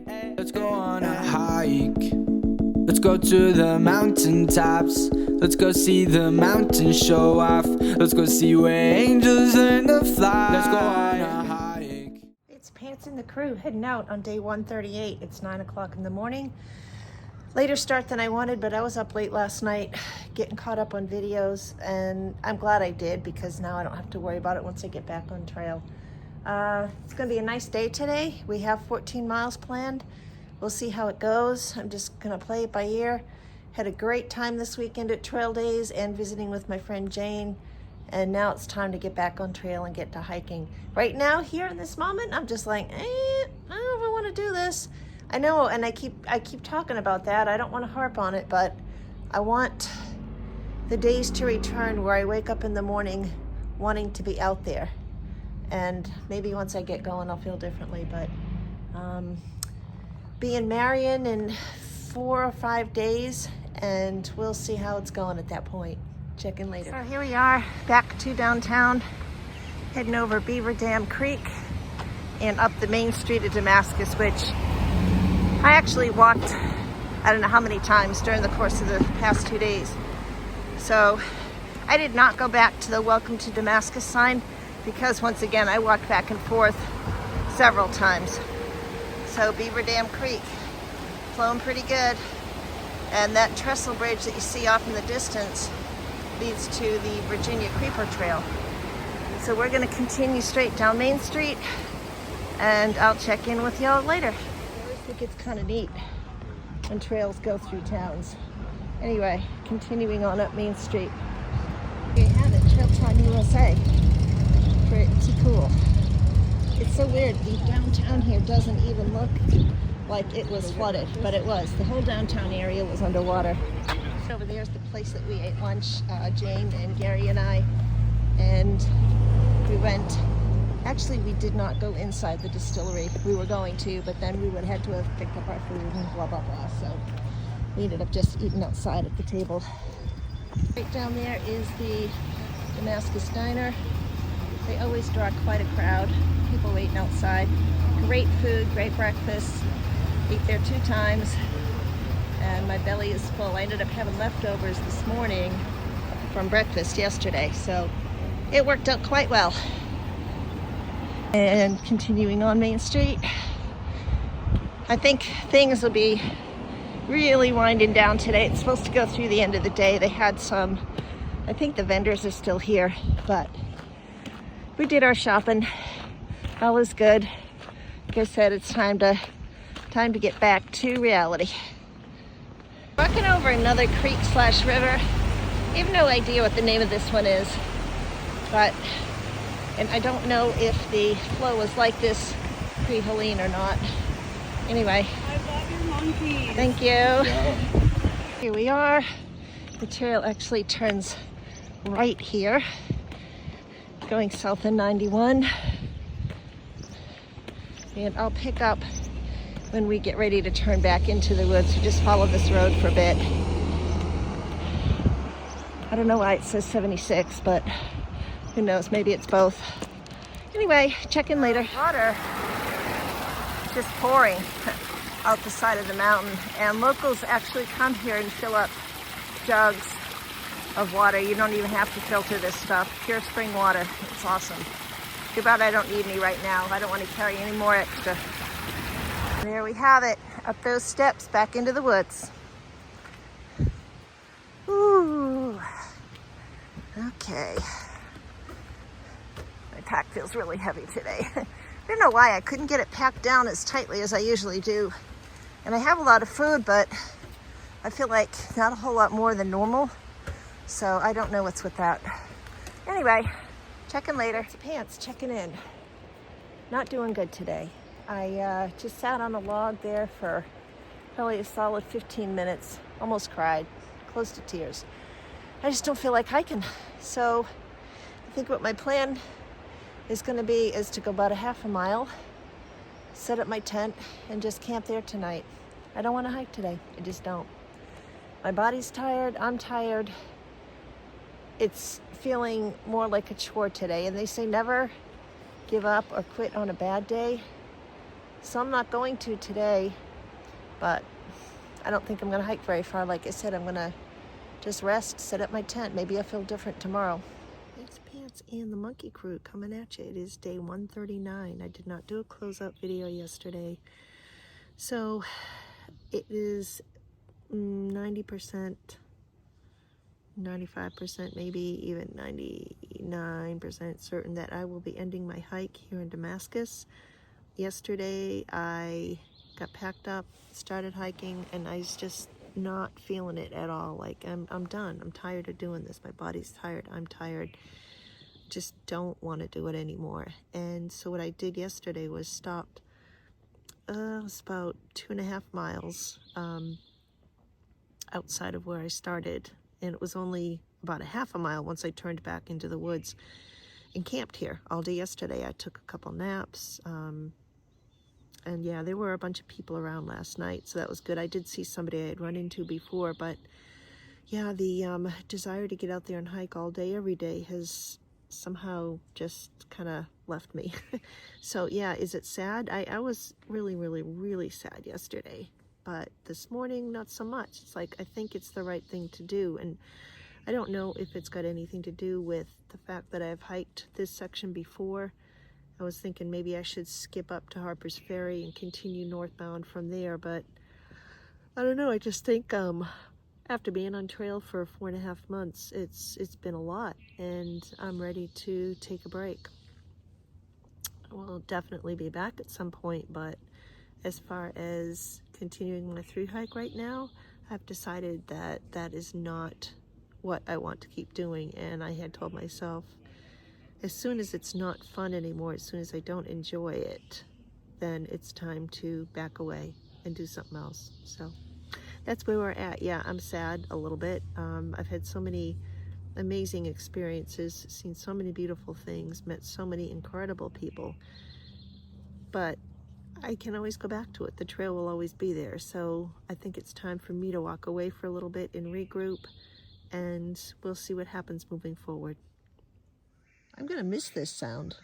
Let's go on a hike. Let's go to the mountaintops. Let's go see the mountains show off. Let's go see where angels learn to fly. Let's go on a hike. It's Pants and the crew heading out on day 138. It's 9 o'clock in the morning. Later start than I wanted, but I was up late last night getting caught up on videos, and I'm glad I did because now I don't have to worry about it once I get back on trail. It's going to be a nice day today. We have 14 miles planned. We'll see how it goes. I'm just going to play it by ear. Had a great time this weekend at Trail Days and visiting with my friend Jane. And now it's time to get back on trail and get to hiking. Right now, here in this moment, I'm just like, I don't know if I want to do this. I know, and I keep talking about that. I don't want to harp on it, but I want the days to return where I wake up in the morning wanting to be out there. And maybe once I get going, I'll feel differently. But be in Marion in 4 or 5 days, and we'll see how it's going at that point. Check in later. So here we are, back to downtown, heading over Beaver Dam Creek and up the main street of Damascus, which I actually walked, I don't know how many times during the course of the past 2 days. So I did not go back to the Welcome to Damascus sign because once again, I walked back and forth several times. So Beaver Dam Creek, flowing pretty good. And that trestle bridge that you see off in the distance leads to the Virginia Creeper Trail. So we're gonna continue straight down Main Street, and I'll check in with y'all later. I always think it's kind of neat when trails go through towns. Anyway, continuing on up Main Street. Here you have it, Trail Time USA. Pretty cool. It's so weird, the downtown here doesn't even look like it was flooded, but it was. The whole downtown area was underwater. Over there's the place that we ate lunch, Jane and Gary and I, and we went. Actually, we did not go inside the distillery. We were going to, but then we would had to have picked up our food and blah, blah, blah. So we ended up just eating outside at the table. Right down there is the Damascus Diner. They always draw quite a crowd. People waiting outside. Great food, great breakfast. Ate there 2 times, and my belly is full. I ended up having leftovers this morning from breakfast yesterday, so it worked out quite well. And continuing on Main Street, I think things will be really winding down today. It's supposed to go through the end of the day. They had some, I think the vendors are still here, but we did our shopping. All is good. Like I said, it's time to get back to reality. Walking over another creek / river. I have no idea what the name of this one is, and I don't know if the flow was like this pre-Helene or not. Anyway. I love your monkeys. Thank you. Yeah. Here we are. The trail actually turns right here, going south in 91. And I'll pick up when we get ready to turn back into the woods. We just follow this road for a bit. I don't know why it says 76, but who knows, maybe it's both. Anyway, check in later. Water just pouring out the side of the mountain, and locals actually come here and fill up jugs of water. You don't even have to filter this stuff. Pure spring water. It's awesome. Too bad I don't need any right now. I don't want to carry any more extra. There we have it. Up those steps back into the woods. Ooh. Okay. My pack feels really heavy today. I don't know why I couldn't get it packed down as tightly as I usually do. And I have a lot of food, but I feel like not a whole lot more than normal. So I don't know what's with that. Anyway, checking later. Pants, checking in. Not doing good today. I just sat on a log there for probably a solid 15 minutes. Almost cried, close to tears. I just don't feel like hiking. So I think what my plan is going to be is to go about a half a mile, set up my tent, and just camp there tonight. I don't want to hike today. I just don't. My body's tired. I'm tired. It's feeling more like a chore today. And they say never give up or quit on a bad day. So I'm not going to today, but I don't think I'm gonna hike very far. Like I said, I'm gonna just rest, set up my tent. Maybe I'll feel different tomorrow. Fancy Pants and the Monkey Crew coming at you. It is day 139. I did not do a closeout video yesterday. So it is 90%, 95%, maybe even 99% certain that I will be ending my hike here in Damascus. Yesterday I got packed up, started hiking, and I was just not feeling it at all. Like I'm done. I'm tired of doing this. My body's tired. I'm tired. Just don't want to do it anymore. And so what I did yesterday was stopped. It was about 2.5 miles outside of where I started, and it was only about a half a mile once I turned back into the woods, and camped here all day yesterday. I took a couple naps. And yeah, there were a bunch of people around last night, so that was good. I did see somebody I had run into before, but yeah, the desire to get out there and hike all day, every day has somehow just kind of left me. So yeah, is it sad? I was really, really, really sad yesterday, but this morning, not so much. It's like, I think it's the right thing to do, and I don't know if it's got anything to do with the fact that I've hiked this section before. I was thinking maybe I should skip up to Harper's Ferry and continue northbound from there, but I don't know. I just think after being on trail for 4.5 months, it's been a lot, and I'm ready to take a break. I will definitely be back at some point, but as far as continuing my through hike right now, I've decided that that is not what I want to keep doing, and I had told myself, as soon as it's not fun anymore, as soon as I don't enjoy it, then it's time to back away and do something else. So that's where we're at. Yeah, I'm sad a little bit. I've had so many amazing experiences, seen so many beautiful things, met so many incredible people, but I can always go back to it. The trail will always be there. So I think it's time for me to walk away for a little bit and regroup, and we'll see what happens moving forward. I'm gonna miss this sound.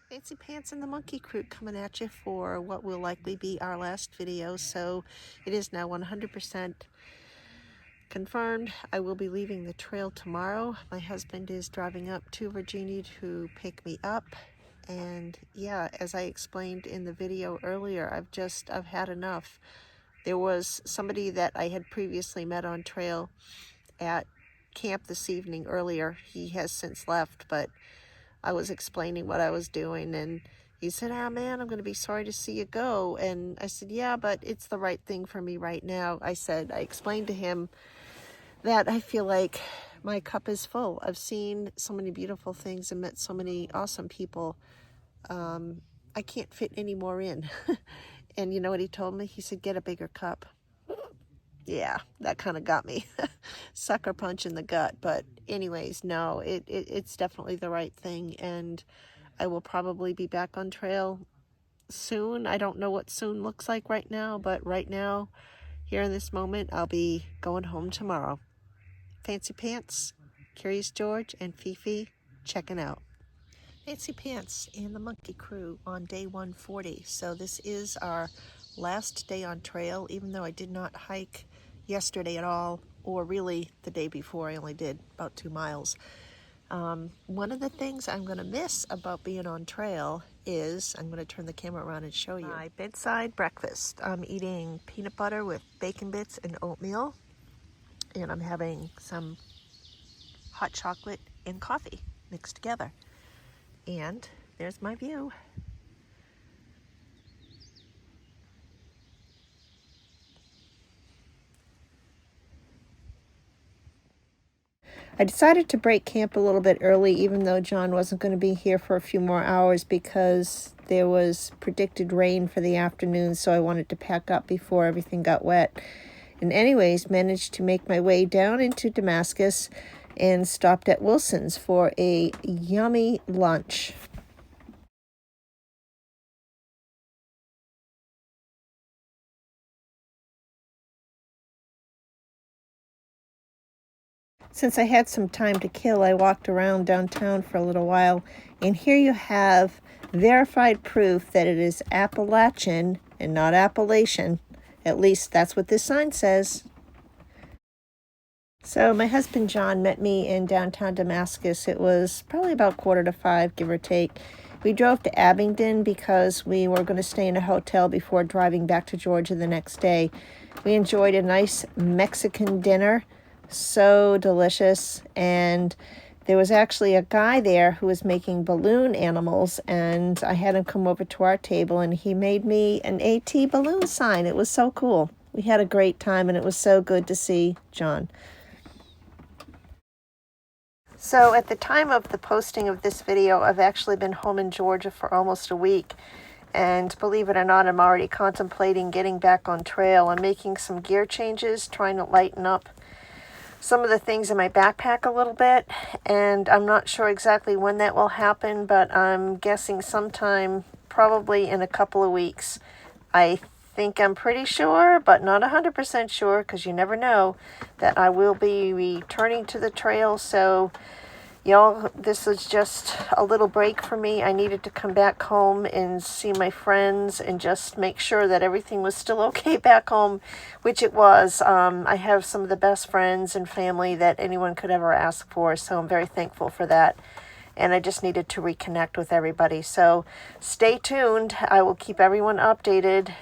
Fancy Pants and the Monkey Crew coming at you for what will likely be our last video. So it is now 100% confirmed. I will be leaving the trail tomorrow. My husband is driving up to Virginia to pick me up. And yeah, as I explained in the video earlier, I've had enough. There was somebody that I had previously met on trail at camp this evening earlier. He has since left, but I was explaining what I was doing, and he said, "Ah, man, I'm going to be sorry to see you go." And I said, "Yeah, but it's the right thing for me right now." I explained to him that I feel like my cup is full. I've seen so many beautiful things and met so many awesome people. I can't fit any more in. And you know what he told me? He said, "Get a bigger cup." Yeah, that kind of got me. Sucker punch in the gut. But anyways, no, it's definitely the right thing, and I will probably be back on trail soon. I don't know what soon looks like right now, but right now, here in this moment, I'll be going home tomorrow. Fancy Pants, Curious George, and Fifi checking out. Fancy Pants and the Monkey Crew on day 140. So this is our last day on trail, even though I did not hike yesterday at all, or really the day before. I only did about 2 miles. One of the things I'm going to miss about being on trail is, I'm going to turn the camera around and show you, my bedside breakfast. I'm eating peanut butter with bacon bits and oatmeal, and I'm having some hot chocolate and coffee mixed together. And there's my view. I decided to break camp a little bit early, even though John wasn't going to be here for a few more hours, because there was predicted rain for the afternoon, so I wanted to pack up before everything got wet. And anyways, managed to make my way down into Damascus and stopped at Wilson's for a yummy lunch. Since I had some time to kill, I walked around downtown for a little while, and here you have verified proof that it is Appalachian and not Appalachian. At least that's what this sign says. So my husband John met me in downtown Damascus. It was probably about 4:45, give or take. We drove to Abingdon because we were going to stay in a hotel before driving back to Georgia the next day. We enjoyed a nice Mexican dinner. So delicious. And there was actually a guy there who was making balloon animals, and I had him come over to our table and he made me an AT balloon sign. It was so cool. We had a great time, and it was so good to see John. So at the time of the posting of this video, I've actually been home in Georgia for almost a week. And believe it or not, I'm already contemplating getting back on trail. I'm making some gear changes, trying to lighten up some of the things in my backpack a little bit, and I'm not sure exactly when that will happen, but I'm guessing sometime probably in a couple of weeks. I think I'm pretty sure, but not 100% sure, because you never know, that I will be returning to the trail. So y'all, this is just a little break for me. I needed to come back home and see my friends and just make sure that everything was still okay back home, which it was. I have some of the best friends and family that anyone could ever ask for, so I'm very thankful for that. And I just needed to reconnect with everybody. So stay tuned. I will keep everyone updated.